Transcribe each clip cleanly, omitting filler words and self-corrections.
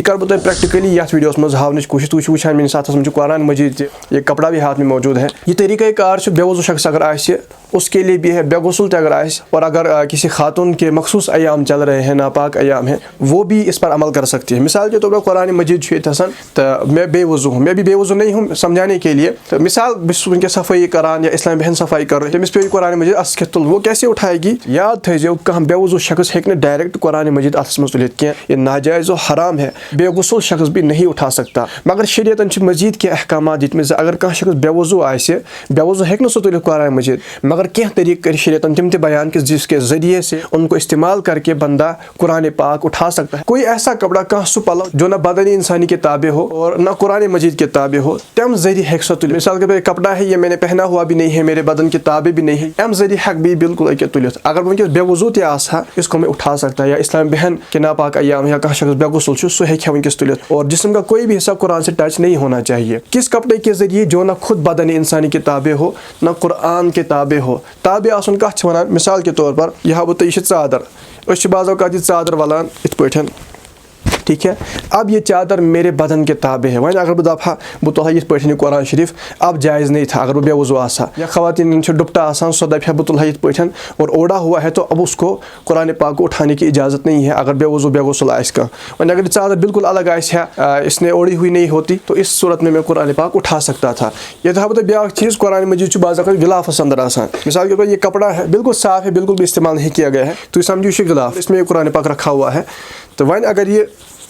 کر بہٕ تۄہہِ پریکٹیکلی یتھ ویڈیوس منٛز ہاونٕچ کوٗشِش. تُہۍ چھِو وٕچھان میٲنِس ہاتھس منٛز چھُ قرآن مجید تہِ, یہ کپڑا بھی ہاتھ میں موجود ہے. یہ طریقہ کار چھُ بے وضو شخص اگر آسہِ اس کے لیے بھی ہے, بے غسل تہِ اگر آسہِ, اور اگر کسی خاتون کے مخصوص ایام چل رہے ہیں, ناپاک ایام ہیں, وہ بھی اس پر عمل کر سکتی ہے. مثال کے طور پر قرآن مجید چھُ ییٚتہِ آسان تہٕ میں بے وضو ہوں, میں بھی بے وضو نہیں ہوں سمجھانے کے لیے. تو مثال بہٕ چھُس وٕنکٮ۪س صفٲیی کران یا اسلام بہن صفائی کر رہی, تٔمِس پیٚو قرآن مجید اَتھس کھٮ۪تھ تُلُن, وہ کیسے اٹھائے گی؟ یاد تھٲیزیو کانٛہہ بے وضو شخص ہیٚکہِ نہٕ ڈائریکٹ قرآن مجید اَتھس منٛز تُلِتھ کینٛہہ, یہ ناجائز و حرام ہے. بے غسل شخص بھی نہیں اٹھا سکتا. مگر شریعتن چھِ مزید کینٛہہ احکامات دِتمٕتۍ زِ اگر کانٛہہ شخص بے وضو آسہِ, بے وضو ہیٚکہِ نہٕ سُہ تُلِتھ قرآن مجید, مگر کینٛہہ طریقہٕ کٔرۍ شریعتن تِم تہِ بیان کہ جس کے ذریعے سے ان کو استعمال کر کے بندہ قرآن پاک اٹھا سکتا ہے. کوئی ایسا کپڑا, کانٛہہ سُہ پلو جو نہ بدن انسانی کے تابع ہو اور نہ قرآن مجید کے تابع ہو, تم ذریعے ہیٚکہِ سۄ تُلِتھ. مثال کے طور پر کپڑا ہے, یہ میں نے پہنا ہوا بھی نہیں ہے, میرے بدن کے تابع بھی نہیں ہے, تم ذریعے ہیٚکہِ بہٕ بالکل أکیٛاہ تُلِتھ. اگر وٕنکٮ۪س بے وضو تہِ آسہٕ ہا, اس کو میں اٹھا سکتا ہے. یا اسلام بہن کے ناپاک ایام یا کانٛہہ شخص بے غسل چھُ, سُہ ہیٚکہِ ہا وٕنکٮ۪س تُلِتھ, اور جسم کا کوئی بھی حصہ قرآن سے ٹچ نہیں ہونا چاہیے. کس کپڑے کے ذریعے جو نہ خود بدن انسانی کے تابع ہو نہ قرآن کے تابع ہو. تابع آسُن کتھ چھِ وَنان؟ مثال کے طور پر یہ ہاو بہٕ تۄہہِ, یہِ چھِ ژادر, أسۍ چھِ بعض اوقات یہِ ژادر وَلان یِتھ پٲٹھۍ, ٹھیک ہے. اب یہ چادر میرے بدن کے تابع ہے. وۄنۍ اگر بہٕ دپہا بہٕ تُلہٕ ہا یِتھ پٲٹھۍ یہِ قرآن شریٖف, اب جائز نہیں تھا اگر بہٕ بے وضو آسہٕ ہا. یا خواتین چھِ ڈُپٹا آسان, سۄ دپہِ ہا بہٕ تُلہٕ ہا یِتھ پٲٹھۍ اور اوڑا ہوا ہے تو اب اس کو قرآن پاک کو اٹھانے کی اجازت نہیں ہے اگر بے وضو بے غسل آسہِ کانٛہہ. وۄنۍ اگر یہِ ژادر بالکل الگ آسہِ ہا, اس نے اوڑی ہوئی نہیں ہوتی, تو اس صورت میں قرآن پاک اٹھا سکتا تھا. ییٚتہِ ہاو بہٕ تۄہہِ بیٛاکھ چیٖز, قرآن مجید چھُ بعض اوقات غلافس اندر آسان. مثال کے طور پر یہ کپڑا ہے, بالکل صاف ہے, بالکل بھی استعمال نہیں کیا گیا ہے, تُہۍ سمجھو یہِ چھُ غلاف, اس میں یہ قرآن پاک رکھا ہوا ہے. تو وۄنۍ اگر یہ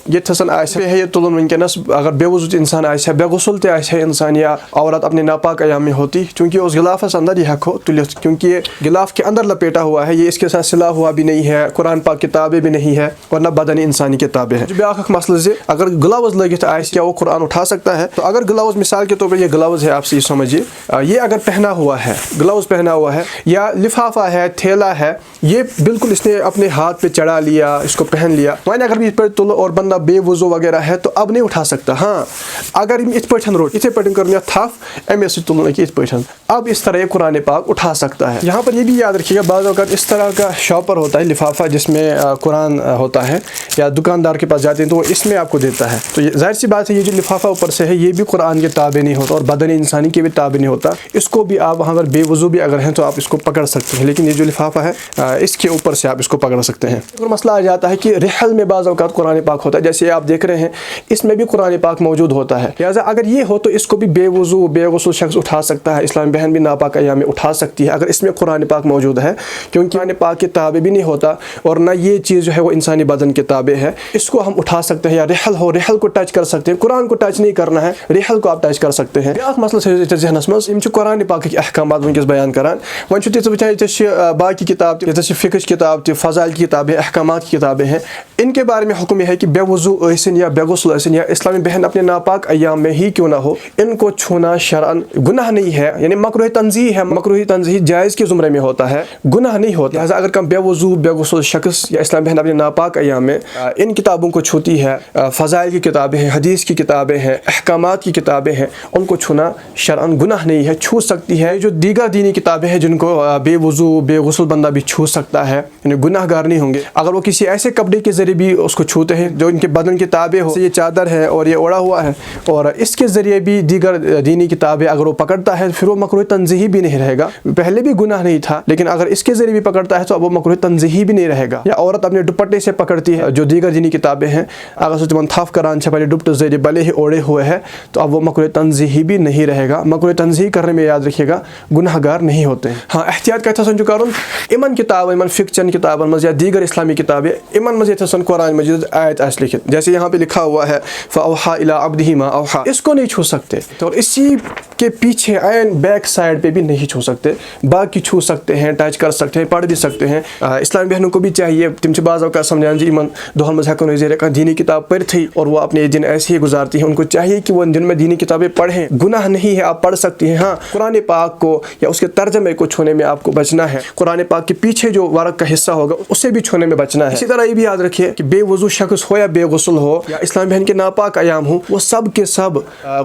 یتھسن آسہِ ہے یہ تُلُن وٕنکٮ۪نس, اگر بے وضو انسان آسہِ ہے, بے غسل تہِ آسہِ ہے انسان, یا عورت اپنے ناپاک ایام میں ہوتی, چونکہ اس غلافس اندر یہ ہیٚکو تُلِتھ, کیونکہ یہ غلاف کے اندر لپیٹا ہوا ہے, یہ اس کے ساتھ سلا ہوا بھی نہیں ہے, قرآن پاک کے تابع بھی نہیں ہے, اور نہ بدن انسانی کے تابع ہے. بیاکھ اکھ مسئلہ زِ اگر گلاوز لٲگِتھ آسہِ, کیا وہ قرآن اٹھا سکتا ہے؟ تو اگر گلاوز, مثال کے طور پر یہ گلاوز ہے, آپ سے یہ سمجھیے, یہ اگر پہنا ہوا ہے, گلاوز پہنا ہوا ہے, یا لفافہ ہے, تھیلا ہے, یہ بالکل اس نے اپنے ہاتھ پہ چڑھا لیا, اس کو پہن لیا, وۄنۍ اگر بھی اس پہ تُلہٕ اور بندہ بے وضو وغیرہ ہے تو اب نہیں اٹھا سکتا. ہاں اگر اتھ پٲٹھۍ روٹ, اتھے پٲٹھۍ کٔرٕن یتھ تھپھ, امی سۭتۍ تُلُن اتھ پٲٹھۍ, اب اس طرح یہ قرآن پاک اٹھا سکتا ہے. یہاں پر یہ بھی یاد رکھیے گا, بعض اوقات اس طرح کا شاپر ہوتا ہے, لفافہ جس میں قرآن ہوتا ہے, یا دکاندار کے پاس جاتے ہیں تو وہ اس میں آپ کو دیتا ہے. تو ظاہر سی بات ہے, یہ جو لفافہ اوپر سے ہے یہ بھی قرآن کے تابع نہیں ہوتا, اور بدن انسانی کے بھی تابع نہیں ہوتا. اس کو بھی آپ وہاں پر بے وضو بھی اگر ہیں تو آپ اس کو پکڑ سکتے ہیں, لیکن یہ جو لفافہ ہے اس کے اوپر سے آپ اس کو پکڑ سکتے ہیں. اور مسئلہ آ جاتا ہے کہ رحل میں بعض اوقات قرآن پاک ہوتا ہے, جیسے آپ دیکھ رہے ہیں اس میں بھی قرآن پاک موجود ہوتا ہے. لہٰذا اگر یہ ہو تو اس کو بھی بے وضو بے غسل شخص اٹھا سکتا ہے, اسلام بہن بھی ناپاک ایام میں اٹھا سکتی ہے اگر اس میں قرآن پاک موجود ہے, کیونکہ قرآن پاک کے تابع بھی نہیں ہوتا, اور نہ یہ چیز جو ہے وہ انسانی بدن کے تابع ہے. اس کو ہم اٹھا سکتے ہیں, یا رحل ہو, رحل کو ٹچ کر سکتے ہیں, قرآن کو ٹچ نہیں کرنا ہے, رحل کو آپ ٹچ کر سکتے ہیں. بیاکھ مسئلہ چھُ ذہنس منٛز, یِم چھِ قرآن پاکٕکۍ احکامات وٕنکٮ۪س بیان کران. وۄنۍ چھُو تُہۍ وٕچھان ییٚتٮ۪س چھِ باقی کتاب تہِ, ییٚتٮ۪س چھِ فقہٕچ کتاب تہِ, فضائل کی کتابیں, احکامات کی کتابیں ہیں. ان کے بارے میں حکم یہ ہے کہ بے وضو ٲسِن یا بے غسل ٲسِن, یا اسلامی بہن اپنے ناپاک ایام میں ہی کیوں نہ ہو, ان کو چھونا شرعن گناہ نہیں ہے, یعنی مکروہ تنزیہ ہے. مکروہ تنزیہ جائز کے زمرے میں ہوتا ہے, گناہ نہیں ہوتا. لہٰذا اگر کم بے وضو بے غسل شخص یا اسلام بہن اپنے ناپاک ایام میں ان کتابوں کو چھوتی ہے, فضائل کی کتابیں ہیں, حدیث کی کتابیں ہیں, احکامات کی کتابیں ہیں, ان کو چھونا شرعن گناہ نہیں ہے, چھو سکتی ہے. جو دیگر دینی کتابیں ہیں جن کو بے وضو بے غسل بندہ بھی چھو سکتا ہے, یعنی گناہ گار نہیں ہوں گے. اگر وہ کسی ایسے کپڑے کے ذریعے بھی اس کو چھوتے ہیں جو ان کے بدن کے تابع ہو, یہ چادر ہے اور یہ اوڑا ہوا ہے, اور اس کے ذریعے بھی دیگر دینی کتابیں اگر وہ پکڑتا ہے, پھر وہ مکروہ تنزیہی بھی نہیں رہے گا. پہلے بھی گناہ نہیں تھا, لیکن اگر اس کے ذریعے بھی پکڑتا ہے تو اب وہ مکروہ تنزیہی بھی نہیں رہے گا. یا عورت اپنے دوپٹے سے پکڑتی ہے جو دیگر دینی کتابیں ہیں, اگر سُہ تِمن تھپھ کران چھِ پننہِ دوپٹہٕ ذریعے بھلے ہی اوڑے ہوئے ہے, تو اب وہ مکروہ تنزیہی بھی نہیں رہے گا. مکروہ تنزیہی کرنے میں یاد رکھیے گا گناہ گار نہیں ہوتے ہیں. ہاں احتیاط کتھن چھُ کرُن, یِمن کتابن یِمن فقہ چن کتابن منٛز یا دیگر اسلامی کتابیں, یِمن منٛز ییٚتھسن قرآن مجید آیت آسہِ لکھت, جیسے یہاں پہ لکھا ہوا ہے فأوحى إلى عبده ما أوحى, اس کو نہیں چھو سکتے. اور اسی کے پیچھے عین بیک سائڈ پہ بھی نہیں چھو سکتے, باقی چھو سکتے ہیں, ٹچ کر سکتے ہیں, پڑھ بھی سکتے ہیں. اسلامی بہنوں کو بھی چاہیے, تم چھِ بعض اوقات سمجھان جی یِمن دۄہن منٛز ہٮ۪کو نہٕ أسۍ کانٛہہ دینی کتاب پٔرتھٕے, اور وہ اپنے دن ایسے ہی گزارتی ہیں. ان کو چاہیے کہ وہ دن میں دینی کتابیں پڑھیں, گناہ نہیں ہے, آپ پڑھ سکتی ہیں. ہاں قرآن پاک کو یا اس کے ترجمے کو چھونے میں آپ کو بچنا ہے, قرآن پاک کے پیچھے جو ورق کا حصہ ہوگا اسے بھی چھونے میں بچنا ہے. اسی طرح یہ بھی یاد رکھیے کہ بے وضو شخص ہو یا بے غسل ہو یا اسلام بہن کے ناپاک ایام ہوں، وہ سب کے سب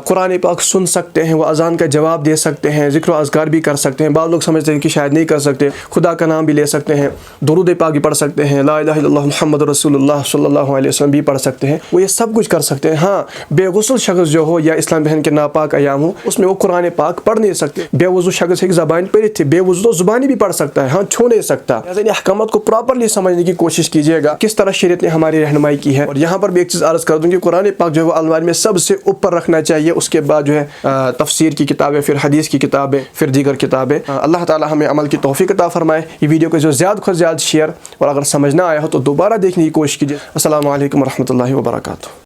قرآن پاک سن سکتے ہیں، وہ اذان کا جواب دے سکتے ہیں، ذکر و اذکار بھی کر سکتے ہیں۔ بعض لوگ سمجھتے ہیں کہ شاید نہیں کر سکتے، خدا کا نام بھی لے سکتے ہیں، درود پاک بھی پڑھ سکتے ہیں، لا الہ الا اللہ محمد رسول اللہ صلی اللہ علیہ وسلم بھی پڑھ سکتے ہیں، وہ یہ سب کچھ کر سکتے ہیں۔ ہاں، بے غسل شخص جو ہو یا اسلام بہن کے ناپاک ایام ہو، اس میں وہ قرآن پاک پڑھ نہیں سکتے۔ بے وضو شخص ایک زبان پڑھ تھے، بے وضو تو زبانی بھی پڑھ سکتا ہے، ہاں چھو نہیں سکتا۔ ان احکامات کو پراپرلی سمجھنے کی کوشش کیجیے گا، کس طرح شریعت نے ہماری رہنمائی کی ہے۔ اور یہاں پر بھی ایک چیز عرض کر دوں کہ قرآن پاک جو ہے وہ الماری میں سب سے اوپر رکھنا چاہیے، اس کے بعد جو ہے تفسیر کی کتابیں، پھر حدیث کی کتابیں، پھر دیگر کتابیں۔ اللہ تعالی ہمیں عمل کی توفیق عطا فرمائے۔ یہ ویڈیو کو جو زیادہ سے زیادہ شیئر، اور اگر سمجھ نہ آیا ہو تو دوبارہ دیکھنے کی کوشش کیجیے۔ السلام علیکم ورحمۃ اللہ وبرکاتہ۔